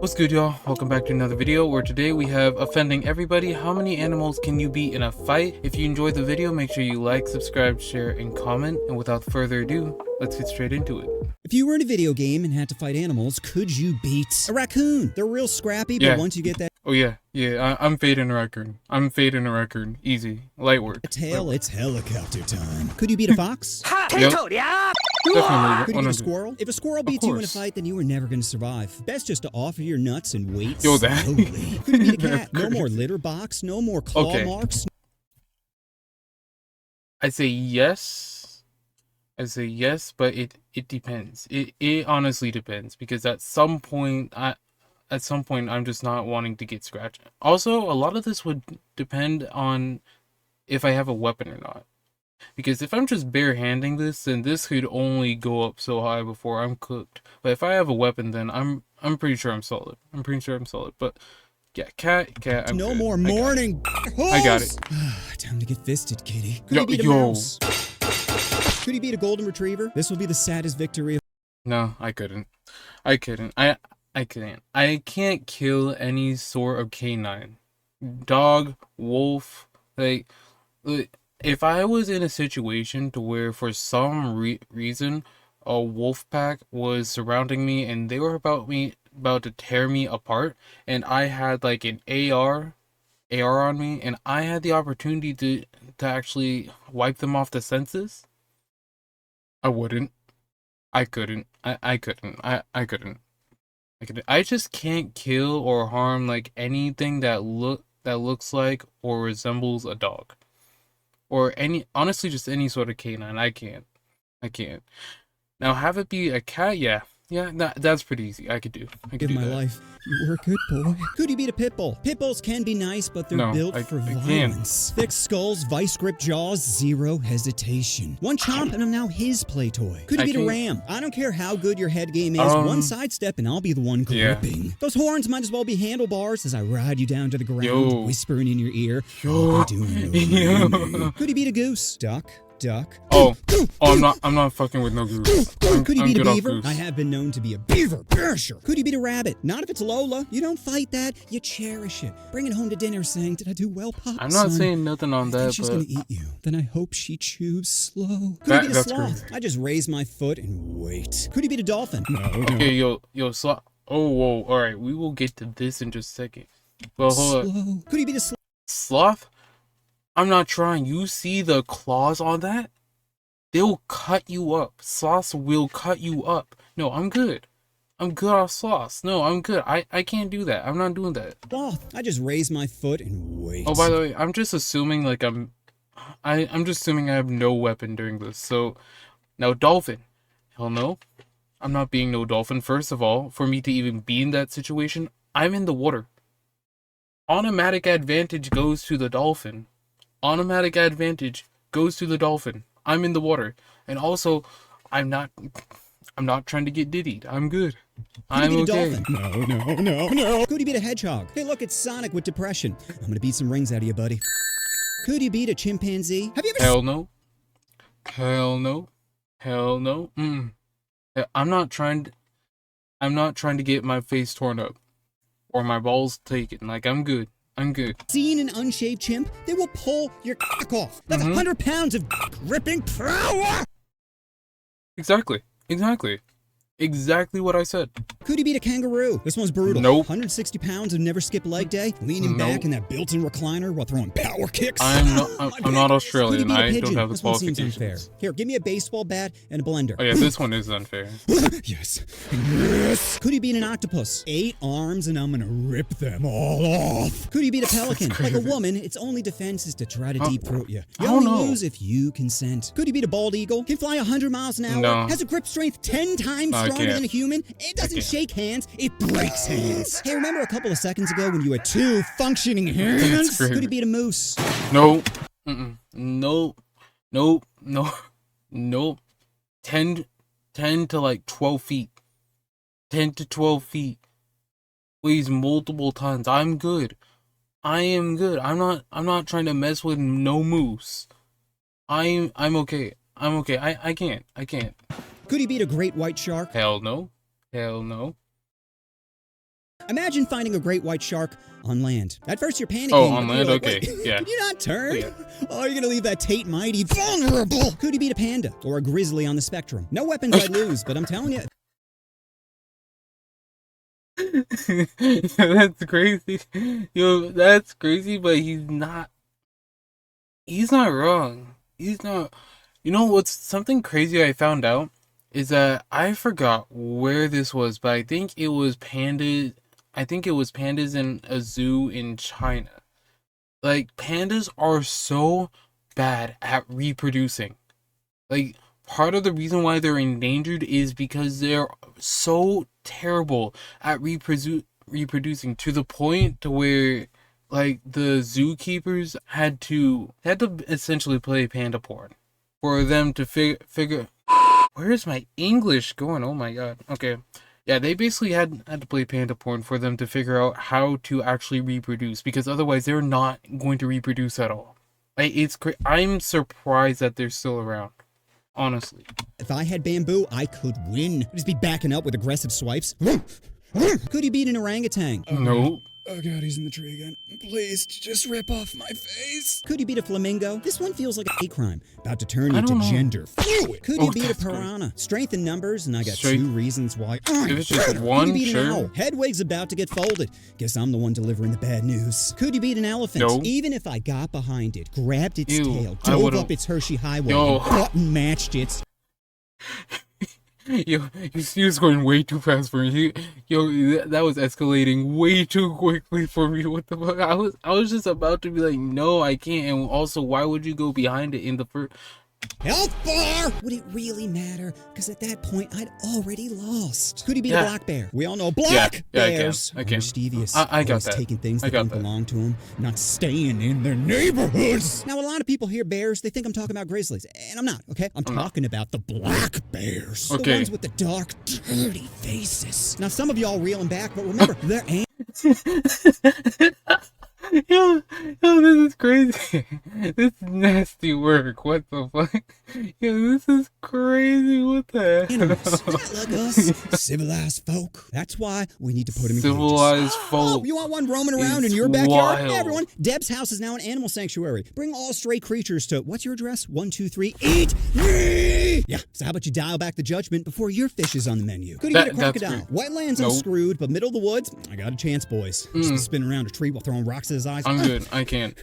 What's good, y'all? Welcome back to another video where today we have offending everybody. How many animals can you beat in a fight? If you enjoyed the video, make sure you like, subscribe, share, and comment. And without further ado, let's get straight into it. If you were in a video game and had to fight animals, could you beat a raccoon? They're real scrappy, but once you get that Oh yeah, I'm fading a raccoon. I'm fading a raccoon. Easy. Light work. tail, it's helicopter time. Could you beat a fox? Yep. Definitely. Could you beat a squirrel? If a squirrel beats you in a fight, then you were never going to survive. Best just to offer your nuts and wait Yo, that- slowly. Could you beat a cat? No more litter box, no more claw marks. I say yes, but it depends. It honestly depends, because at some point I'm just not wanting to get scratched. Also, a lot of this would depend on if I have a weapon or not. Because if I'm just barehanding this, then this could only go up so high before I'm cooked. But if I have a weapon, then I'm pretty sure I'm solid. But yeah, cat. I'm no good. more morning. I got it. Time to get fisted, kitty. Could you beat a mouse? Could you beat a golden retriever? This will be the saddest victory. No, I couldn't. I couldn't. I can't kill any sort of canine. Dog, wolf, like if I was in a situation to where for some reason a wolf pack was surrounding me and they were about to tear me apart, and I had like an AR on me, and I had the opportunity to actually wipe them off the senses, I wouldn't. I couldn't. I couldn't. I just can't kill or harm like anything that looks like or resembles a dog. Or honestly, just any sort of canine. I can't. Now, have it be a cat, yeah, that's pretty easy. I could do my life. You were a good boy. Could you beat a pit bull? Pit bulls can be nice, but they're built for violence. Thick skulls, vice grip jaws, zero hesitation. One chomp and I'm now his play toy. Could you beat a ram? I don't care how good your head game is. One sidestep and I'll be the one gripping. Yeah. Those horns might as well be handlebars as I ride you down to the ground, whispering in your ear. Could you beat a goose? Duck. Oh, I'm not fucking with no goose. Could you beat a beaver? I have been known to be a beaver basher. Could you beat a rabbit? Not if it's Lola. You don't fight that, you cherish it. Bring it home to dinner saying, "Did I do well, Pop?" I'm not saying nothing on that, she's but gonna eat you. Then I hope she chews slow. Could you beat a sloth? I just raise my foot and wait. Could you beat a dolphin? No. Okay, yo, sloth. Oh, whoa. All right, we will get to this in just a second. Well, hold on. Could you beat a sloth? I'm not trying. You see the claws on that? They'll cut you up. Sloths will cut you up. No, I'm good. I'm good off sloths. No, I'm good. I can't do that. I'm not doing that. Sloth. I just raise my foot and wait. Oh, by the way, I'm just assuming like I'm just assuming I have no weapon during this. So now dolphin. Hell no. I'm not being no dolphin. First of all, for me to even be in that situation, I'm in the water. Automatic advantage goes to the dolphin. Automatic advantage goes to the dolphin. I'm in the water, and also, I'm not trying to get diddied. I'm good. I'm okay. No. Could you beat a hedgehog? Hey, look, it's Sonic with depression. I'm gonna beat some rings out of you, buddy. Could you beat a chimpanzee? Have you ever? Hell no. I'm not trying to get my face torn up or my balls taken. Like, I'm good. Seeing an unshaved chimp, they will pull your cock off. That's 100 pounds of gripping power. Exactly what I said. Could you beat a kangaroo? This one's brutal. Nope. 160 pounds of never skip leg day, leaning back in that built-in recliner while throwing power kicks. I'm not Australian. I don't have the qualifications. Unfair. Here, give me a baseball bat and a blender. Oh yeah, this one is unfair. Yes. Could you beat an octopus? 8 arms and I'm gonna rip them all off. Could you beat a pelican? Like a woman, its only defense is to try to deep throat you. You only lose if you consent. Could you beat a bald eagle? Can fly 100 miles an hour. No. Has a grip strength 10 times stronger than a human. It doesn't shake hands, it breaks hands. Hey, remember a couple of seconds ago when you had 2 functioning hands? Could you beat a moose? No. No. 10 to like 12 feet. 10 to 12 feet. Weighs multiple tons. I'm good. I am good. I'm not trying to mess with no moose. I'm okay. I can't. Could he beat a great white shark? Hell no. Imagine finding a great white shark on land. At first you're panicking. Oh, on land? Okay, yeah. Can you not turn? Yeah. Oh, you're gonna leave that Tate Mighty vulnerable. Could you beat a panda or a grizzly on the spectrum? No weapons I'd lose, but I'm telling you. That's crazy. Yo, that's crazy, but he's not wrong. He's not. You know what's something crazy I found out is that I forgot where this was, but I think it was pandas. I think it was pandas in a zoo in China. Like, pandas are so bad at reproducing. Like, part of the reason why they're endangered is because they're so terrible at reproducing to the point to where, like, the zookeepers had to essentially play panda porn for them to figure. Where's my English going? Oh my god. Okay. Yeah, they basically had to play panda porn for them to figure out how to actually reproduce, because otherwise they're not going to reproduce at all. I'm surprised that they're still around, honestly. If I had bamboo, I could win. I'd just be backing up with aggressive swipes. Could you beat an orangutan? No. Oh god, he's in the tree again. Please, just rip off my face. Could you beat a flamingo? This one feels like a hate crime. About to turn into gender fluid. Could you beat a piranha? Strength in numbers, and I got 2 reasons why. If it's just one, could you beat sure. an owl? Hedwig's about to get folded. Guess I'm the one delivering the bad news. Could you beat an elephant? No. Even if I got behind it, grabbed its Ew, tail, I dove would've- up its Hershey highway, Yo. and button matched its... Yo, he was going way too fast for me. That was escalating way too quickly for me. What the fuck? I was just about to be like, no, I can't. And also, why would you go behind it in the first? Health bar! Would it really matter? Because at that point, I'd already lost. Could he beat a black bear? We all know black bears I can. are mischievous. I got always that. taking things I that got don't that. belong to them, not staying in their neighborhoods. Now, a lot of people hear bears, they think I'm talking about grizzlies. And I'm not, okay? I'm talking about the black bears. The Okay. ones with the dark, dirty faces. Now, some of y'all reeling back, but remember, they're Yo, this is crazy. This is nasty work. What the fuck? Yo, this is crazy. What the animals. hell? Not like us, civilized folk. That's why we need to put them in Civilized cages. folk. Oh, you want one roaming around is in your backyard? wild. Hey, everyone, Deb's house is now an animal sanctuary. Bring all stray creatures to, what's your address? 123, eat me! Yeah, so how about you dial back the judgment before your fish is on the menu? Could you get a That's crocodile? great. Wetlands, I'm Nope. screwed, but middle of the woods, I got a chance, boys. Just spin around a tree while throwing rocks at his eyes. I'm good. I can't.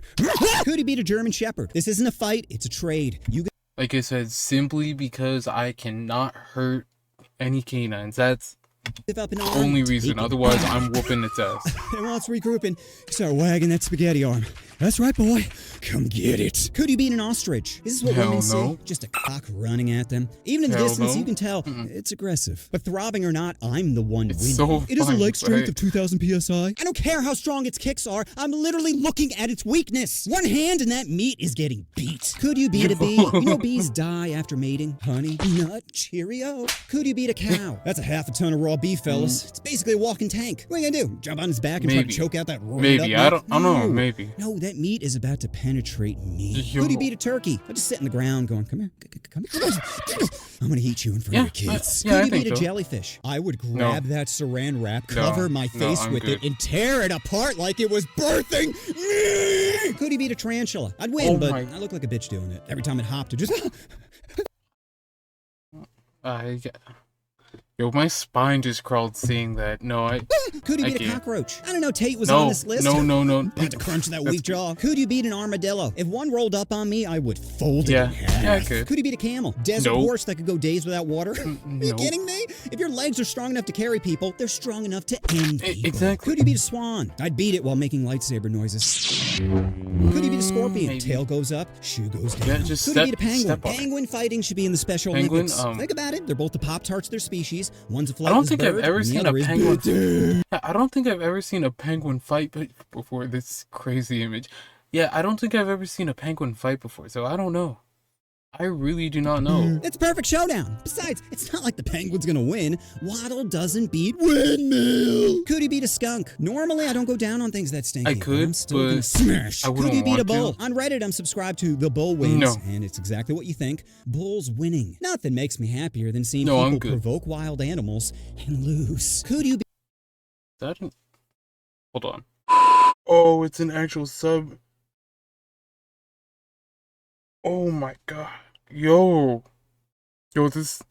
Could he beat a German Shepherd? This isn't a fight, it's a trade. You Like I said, simply because I cannot hurt any canines. That's give up an the arm. only reason. Take it. Otherwise, I'm whooping its ass. And while it's regrouping, start wagging that spaghetti arm. That's right, boy. Come get it. Could you beat an ostrich? Is this what Hell women see? no. Just a cock running at them. Even in the Hell distance, no. you can tell it's aggressive. But throbbing or not, I'm the one It's winning. so It doesn't fun, like strength right? of 2,000 psi. I don't care how strong its kicks are. I'm literally looking at its weakness. One hand and that meat is getting beat. Could you beat a bee? You know bees die after mating. Honey, nut, Cheerio. Could you beat a cow? That's a half a ton of raw beef, fellas. It's basically a walking tank. What are you gonna do? Jump on his back and try to Maybe. choke out that roided Maybe. up I meat? don't know. Maybe. No, that meat is about to penetrate me. Yo. Could you beat a turkey? I just sit in the ground going, come here, come here. I'm gonna eat you in front of your kids. yeah, I Could you think beat a so. jellyfish? I would grab that saran wrap, cover my no, face I'm with it, good. and tear it apart like it was birthing me. Could he beat a tarantula? I'd win, Oh but my- I look like a bitch doing it. Every time it hopped, it just... Yo, my spine just crawled seeing that. No, Could he I beat a can't. cockroach? I don't know, Tate was No, on this list. no. Had to crunch that weak jaw. Could you beat an armadillo? If one rolled up on me, I would fold it Yeah. in half. Yeah, I could. Could you beat a camel? Desert Nope. horse that could go days without water? Are you nope. kidding me? If your legs are strong enough to carry people, they're strong enough to end people. Exactly. Could you beat a swan? I'd beat it while making lightsaber noises. Could you beat a scorpion? Maybe. Tail goes up, shoe goes down. Yeah, just Could step- you beat a penguin? step on it. Penguin fighting should be in the Special Penguin, Olympics. Think about it. They're both the Pop-Tarts of their species. One's a I don't flightless think I've bird, ever and the seen a other is penguin. bitter. I don't think I've ever seen a penguin fight before. This crazy image. Yeah, I don't think I've ever seen a penguin fight before, so I don't know. I really do not know. It's a perfect showdown. Besides, it's not like the penguin's gonna win. Waddle doesn't beat windmill. Could he beat a skunk? Normally, I don't go down on things that stinky. I could, I'm still gonna but smash. I Could wouldn't he beat a want to. bull? On Reddit, I'm subscribed to The Bull Wins, No. and it's exactly what you think. Bulls winning. Nothing makes me happier than seeing No, I'm people good. provoke wild animals and lose. Could you be That Hold on. Oh, it's an actual sub. Oh my god. Yo, this.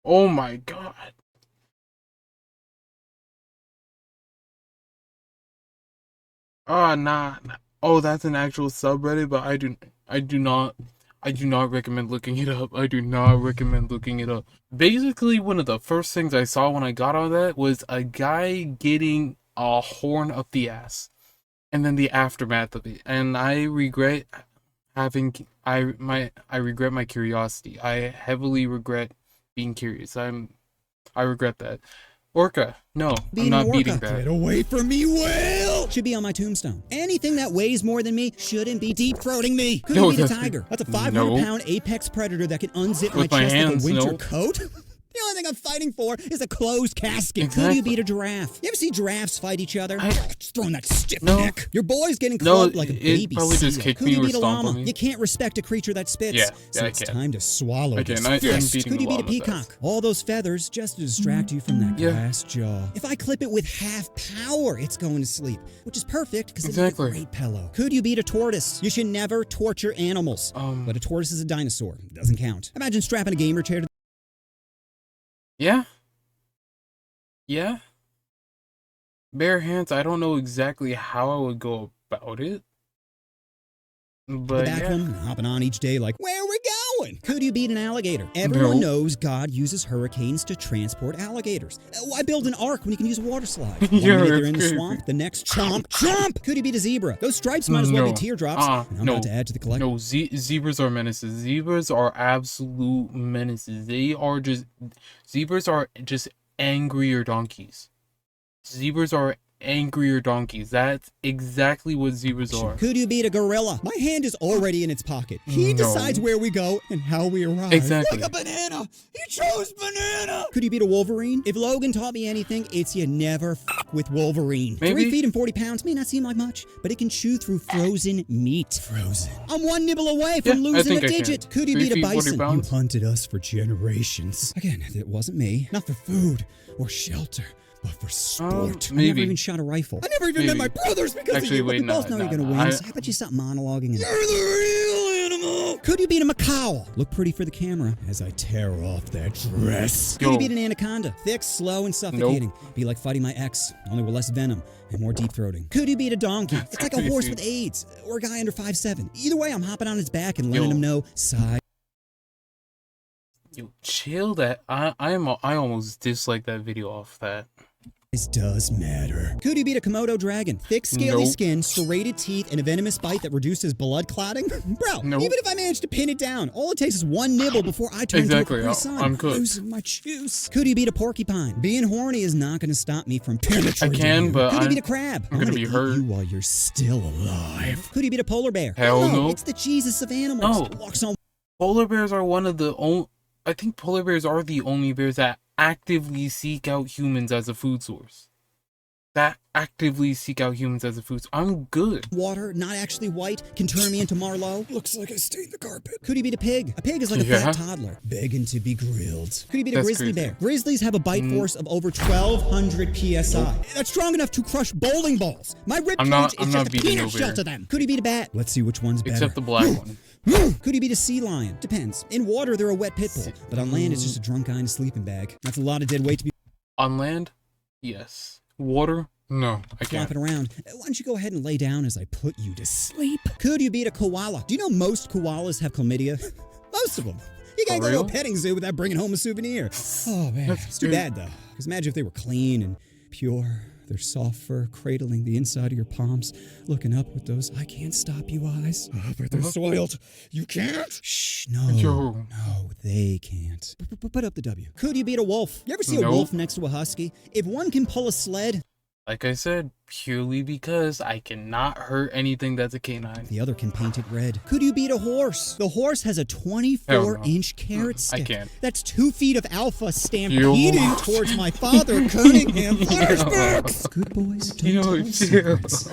Oh my god. Nah. Oh, that's an actual subreddit, but I do not recommend looking it up. I do not recommend looking it up. Basically, one of the first things I saw when I got on that was a guy getting a horn up the ass, and then the aftermath of it. And I regret I regret my curiosity. I heavily regret being curious. I regret that. Orca, no, I'm not beating that. Get away from me, whale! Should be on my tombstone. Anything that weighs more than me shouldn't be deep-throating me. Couldn't beat a tiger. That's a 500-pound apex predator that can unzip my chest like a winter coat. The only thing I'm fighting for is a closed casket. Exactly. Could you beat a giraffe? You ever see giraffes fight each other? Just throwing that stiff neck. Your boy's getting clubbed like a baby probably seal. Just kick me or stomp on me. You can't respect a creature that spits. Yeah, so it's time to swallow this I'm fist. Could you beat a peacock? All those feathers just to distract you from that glass jaw. If I clip it with half power, it's going to sleep, which is perfect because it's a great pillow. Could you beat a tortoise? You should never torture animals. But a tortoise is a dinosaur. It doesn't count. Imagine strapping a gamer chair to Yeah. Bare hands, I don't know exactly how I would go about it. But the back room, hopping on each day like, where are we going? Could you beat an alligator? Everyone knows God uses hurricanes to transport alligators. Why build an ark when you can use a water slide? One minute they're in the swamp, the next chomp! Could you beat a zebra? Those stripes might as well be teardrops. And I'm about to add to the collection. No, zebras are menaces. Zebras are absolute menaces. Zebras are just angrier donkeys. Zebras are angrier donkeys. That's exactly what zebras are. Could you beat a gorilla? My hand is already in its pocket. He decides where we go and how we arrive. Exactly. Like a banana. He chose banana. Could you beat a wolverine? If Logan taught me anything, it's you never f with Wolverine. Maybe. 3 feet and 40 pounds may not seem like much, but it can chew through frozen meat. I'm one nibble away from losing a digit. Could you beat a bison? You hunted us for generations. Again, it wasn't me. Not for food or shelter. But for sport. I never even shot a rifle. I never even met my brothers because of you. But we both know you're going to win. How about you stop monologuing? You're the real animal. Could you beat a macaw? Look pretty for the camera as I tear off that dress. Could you beat an anaconda? Thick, slow, and suffocating. Be like fighting my ex, only with less venom and more deep-throating. Could you beat a donkey? It's like a horse with AIDS or a guy under 5'7". Either way, I'm hopping on his back and letting him know side. You chill that. I almost dislike that video off that. This does matter. Could you beat a Komodo dragon? Thick, scaly skin, serrated teeth, and a venomous bite that reduces blood clotting? Bro, even if I manage to pin it down, all it takes is one nibble before I turn to a Capri Sun. I'm cooked. Losing my juice. Could you beat a porcupine? Being horny is not going to stop me from penetrating I can, but Could you beat a crab? I'm going to be hurt. You while you're still alive. Could you beat a polar bear? Hell no. It's the Jesus of animals. It walks on. Polar bears are one of the only... I think polar bears are the only bears that actively seek out humans as a food source. I'm good. Water, not actually white, can turn me into Marlowe. Looks like I stained the carpet. Could you beat a pig? A pig is like a fat toddler, begging to be grilled. Could you beat a grizzly bear? Grizzlies have a bite force of over 1,200 PSI. That's strong enough to crush bowling balls. My ribcage is just a peanut shell to them. Could you beat a bat? Let's see which one's better. Except the black one. Could you beat a sea lion? Depends. In water, they're a wet pit bull, but on land, it's just a drunk guy in a sleeping bag. That's a lot of dead weight to be... On land? Yes. Water? No, I can't. Flopping around. Why don't you go ahead and lay down as I put you to sleep? Could you beat a koala? Do you know most koalas have chlamydia? Most of them. You can't go to a petting zoo without bringing home a souvenir. Oh, man. It's too bad, though. Because imagine if they were clean and pure. Their soft fur cradling the inside of your palms, looking up with those I can't stop you eyes. Oh, but they're soiled. You can't? Shh, no, they can't. Put up the W. Could you beat a wolf? You ever see a wolf next to a husky? If one can pull a sled... Like I said, purely because I cannot hurt anything that's a canine. The other can paint it red. Could you beat a horse? The horse has a 24-inch carrot stick. I can't. That's 2 feet of alpha stampeding towards my father, Cunningham. Flashbacks! Good boys don't tell secrets.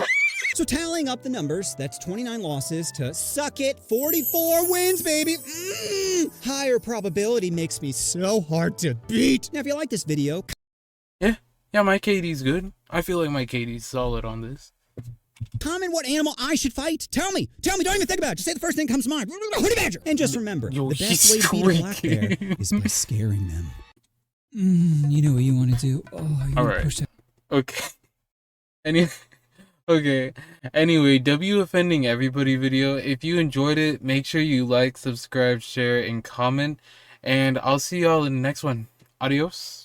So tallying up the numbers, that's 29 losses to suck it, 44 wins, baby. Higher probability makes me so hard to beat. Now, if you like this video... Yeah, my KD's good. I feel like my KD's solid on this. Comment what animal I should fight. Tell me. Don't even think about it. Just say the first thing that comes to mind. Honey badger. And just remember, the best way to beat a black bear is by scaring them. You know what you want to do. Oh, you want to push that. Okay. Okay. Anyway, Offending Everybody video. If you enjoyed it, make sure you like, subscribe, share, and comment. And I'll see y'all in the next one. Adios.